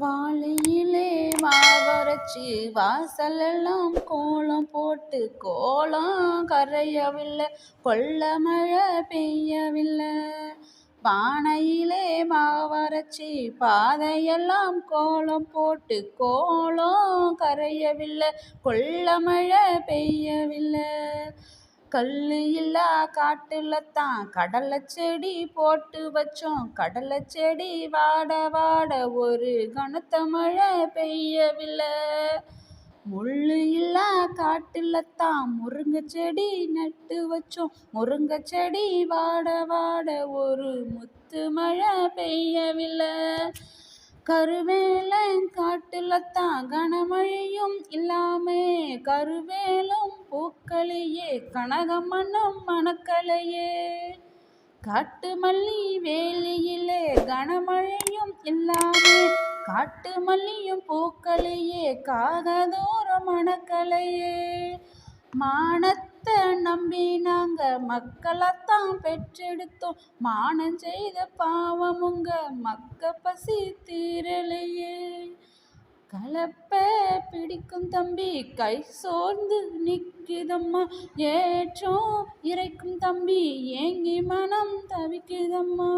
வாளியிலே மாவரைச்சி வாசலெல்லாம் கோலம் போட்டு கோலம் கரையவில்லை, கொள்ள மழை பெய்யவில்லை. பானையிலே மாவரைச்சி பாதையெல்லாம் கோலம் போட்டு கோலம் கரையவில்லை, கொள்ள மழை பெய்யவில்லை. கல்லு இல்லா காட்டுலத்தான் கடலை செடி போட்டு வச்சோம், கடலை செடி வாட வாட ஒரு கனத்த மழை பெய்யவில்லை. முள்ளு இல்லா காட்டுலத்தான் முருங்கை செடி நட்டு வச்சோம், முருங்கை செடி வாட வாட ஒரு முத்து மழை பெய்யவில்லை. கருவேலன் காட்டுலத்தான் கனமழையும் இல்லாமே, கருவேலும் பூக்களையே கனகமனம் மணக்கலையே. காட்டு மல்லி வேலியிலே கனமழையும் இல்லாமே, காட்டு மல்லியும் பூக்களையே காததோறும் மணக்கலையே. மானத்தை நம்பி நாங்க மக்களைத்தான் பெற்றெடுத்தோம், மானம் செய்த பாவமுங்க மக்க பசி தீரலையே. கலப்பை பிடிக்கும் தம்பி கை சோர்ந்து நிற்குதம்மா, ஏற்றம் இறைக்கும் தம்பி ஏங்கி மனம் தவிக்குதம்மா.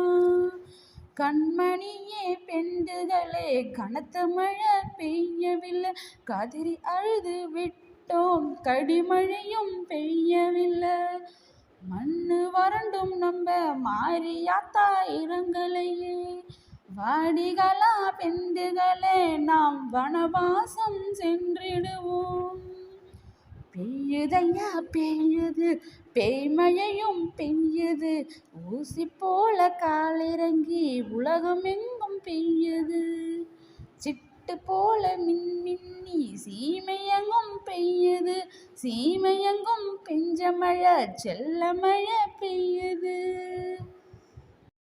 கண்மணியே பெண்டுகளே கனத்த மழை பெய்யவில்லை, கதறி அழுது விட்டோம் கடிமழையும் பெய்யவில்லை. மண்ணு வறண்டும் நம்ப மாரியாத்தா இறங்கலையே, வாடிகளா பெண்டுகளே நாம் வனவாசம் சென்றிடுவோம். பெய்யுதையா பெய்யுது பேய்மழையும் பெய்யுது, ஊசி போல காலிறங்கி உலகம் எங்கும் பெய்யுது. சிட்டு போல மின்மின்னி சீமையெங்கும் பெய்யுது, சீமையெங்கும் பெஞ்ச மழை செல்ல மழை பெய்யுது.